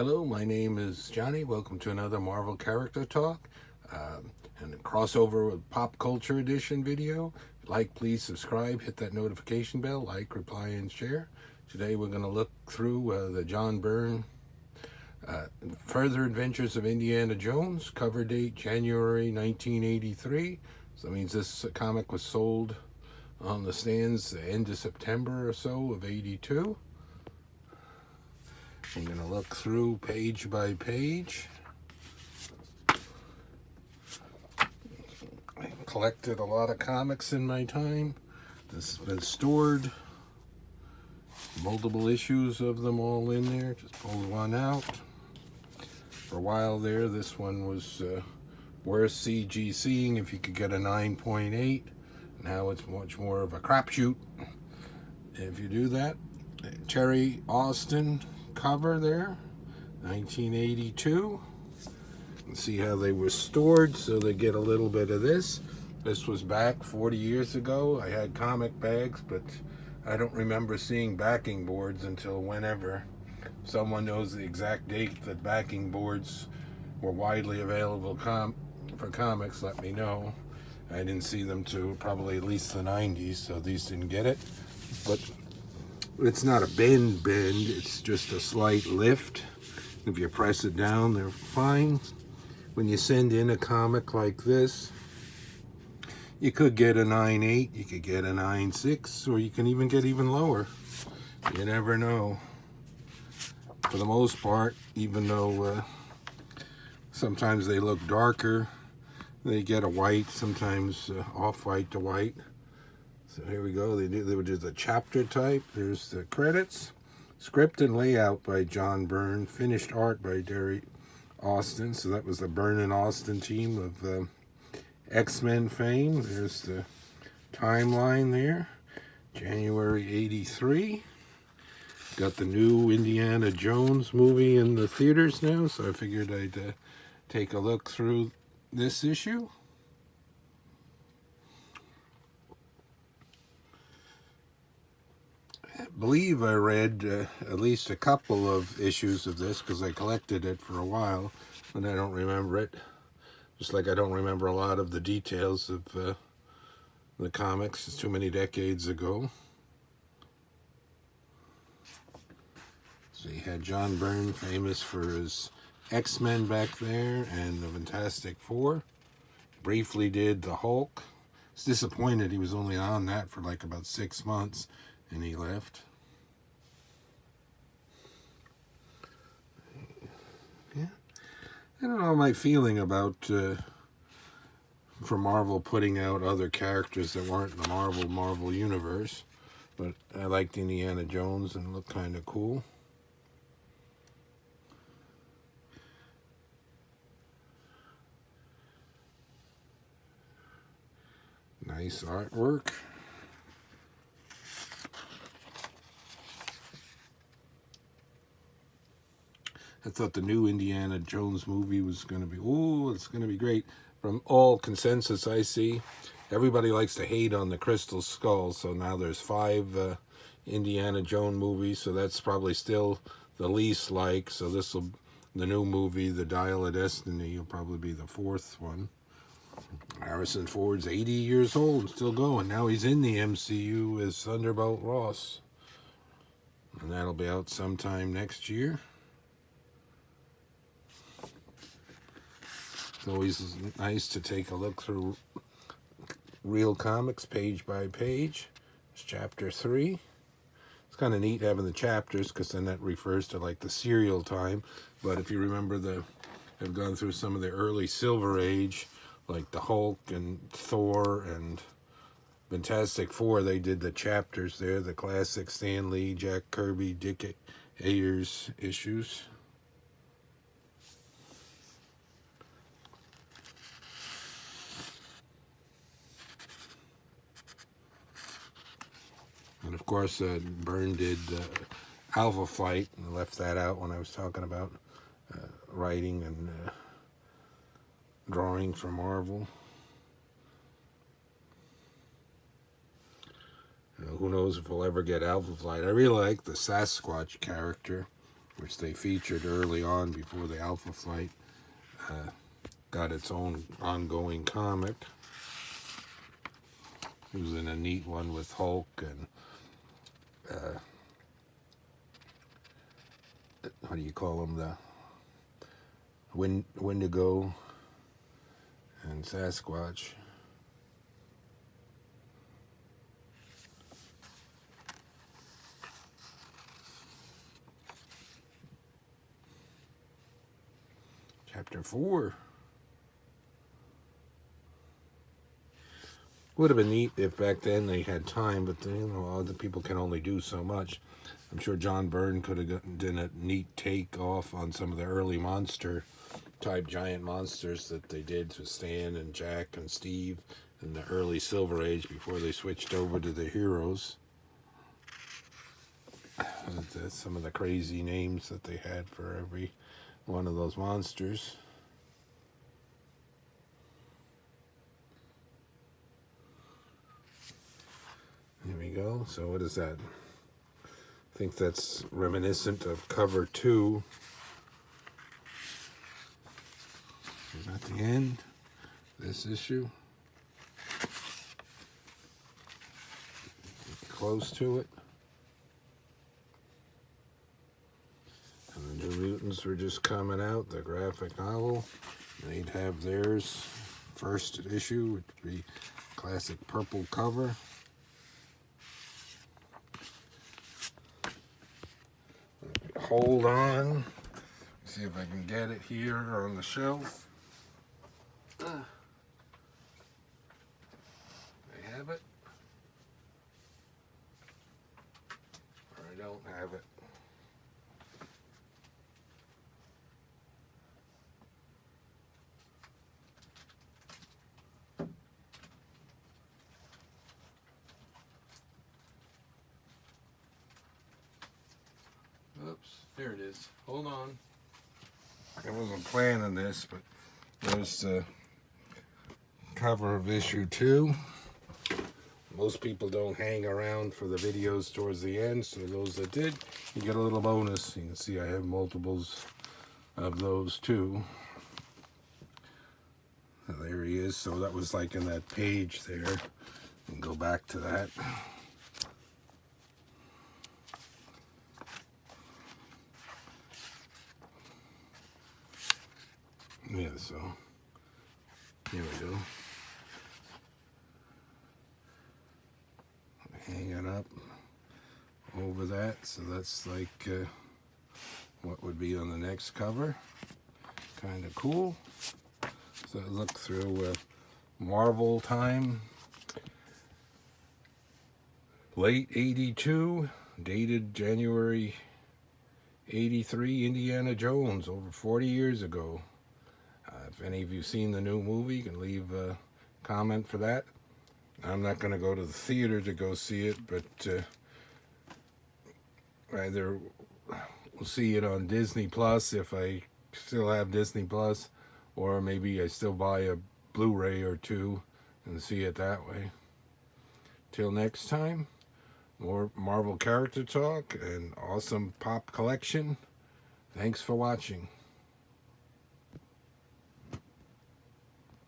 Hello, my name is Johnny. Welcome to another Marvel Character Talk and a crossover with Pop Culture Edition video. Like, please subscribe, hit that notification bell, like, reply, and share. Today we're going to look through the John Byrne Further Adventures of Indiana Jones, cover date January 1983. So that means this comic was sold on the stands the end of September or so of 82. I'm going to look through page by page. I collected a lot of comics in my time. This has been stored. Multiple issues of them all in there. Just pulled one out. For a while there, this one was worth CGCing if you could get a 9.8. Now it's much more of a crapshoot if you do that. Terry Austin cover there, 1982. You can see how they were stored, so they get a little bit of this. This was back 40 years ago. I had comic bags, but I don't remember seeing backing boards until whenever. If someone knows the exact date that backing boards were widely available for comics, let me know. I didn't see them till probably at least the 90s, so these didn't get it. But it's not a bend, it's just a slight lift. If you press it down, they're fine. When you send in a comic like this, you could get a 9.8, you could get a 9.6, or you can even get even lower. You never know. For the most part, even though sometimes they look darker, they get a white, sometimes off-white to white. So here we go. They would do the chapter type. There's the credits. Script and layout by John Byrne. Finished art by Terry Austin. So that was the Byrne and Austin team of X-Men fame. There's the timeline there. January 83. Got the new Indiana Jones movie in the theaters now, so I figured I'd take a look through this issue. I believe I read at least a couple of issues of this because I collected it for a while, but I don't remember it. Just like I don't remember a lot of the details of the comics. It's too many decades ago. So you had John Byrne, famous for his X-Men back there and the Fantastic Four. Briefly did the Hulk. I was disappointed he was only on that for like about 6 months. And he left. Yeah. I don't know my feeling about for Marvel putting out other characters that weren't in the Marvel universe. But I liked Indiana Jones and it looked kind of cool. Nice artwork. I thought the new Indiana Jones movie was going to be, it's going to be great. From all consensus I see, everybody likes to hate on the Crystal Skull, so now there's 5 Indiana Jones movies, so that's probably still the least liked. So the new movie, The Dial of Destiny, will probably be the 4th one. Harrison Ford's 80 years old, still going. Now he's in the MCU as Thunderbolt Ross. And that'll be out sometime next year. It's always nice to take a look through real comics page by page. It's chapter 3. It's kind of neat having the chapters because then that refers to like the serial time. But if you remember, I've gone through some of the early Silver Age, like the Hulk and Thor and Fantastic Four. They did the chapters there, the classic Stan Lee, Jack Kirby, Dick Ayers issues. And of course, Byrne did Alpha Flight, and I left that out when I was talking about writing and drawing for Marvel. Who knows if we'll ever get Alpha Flight. I really like the Sasquatch character. which they featured early on before the Alpha fight. Got its own ongoing comic. It was in a neat one with Hulk and what do you call them, the Wendigo and Sasquatch. Chapter 4. Would have been neat if back then they had time, but you know, other people can only do so much. I'm sure John Byrne could have done a neat take off on some of the early monster type giant monsters that they did to Stan and Jack and Steve in the early Silver Age before they switched over to the heroes. Some of the crazy names that they had for every one of those monsters. Here we go. So what is that? I think that's reminiscent of cover 2. Is that the end? This issue? Close to it. And the New Mutants were just coming out, the graphic novel. They'd have theirs first issue, which would be classic purple cover. Hold on. See if I can get it here on the shelf. I have it. Or I don't have it. Oops, there it is. Hold on. I wasn't planning this, but there's the cover of issue 2. Most people don't hang around for the videos towards the end, so those that did, you get a little bonus. You can see I have multiples of those too. So there he is. So that was like in that page there. And go back to that. Yeah, so here we go. Hang it up over that, so that's like what would be on the next cover. Kind of cool. So look through Marvel time. Late 82, dated January 83, Indiana Jones, over 40 years ago. If any of you seen the new movie, you can leave a comment for that. I'm not going to go to the theater to go see it, but either we'll see it on Disney Plus if I still have Disney Plus, or maybe I still buy a Blu-ray or 2 and see it that way. Till next time, more Marvel character talk and awesome pop collection. Thanks for watching.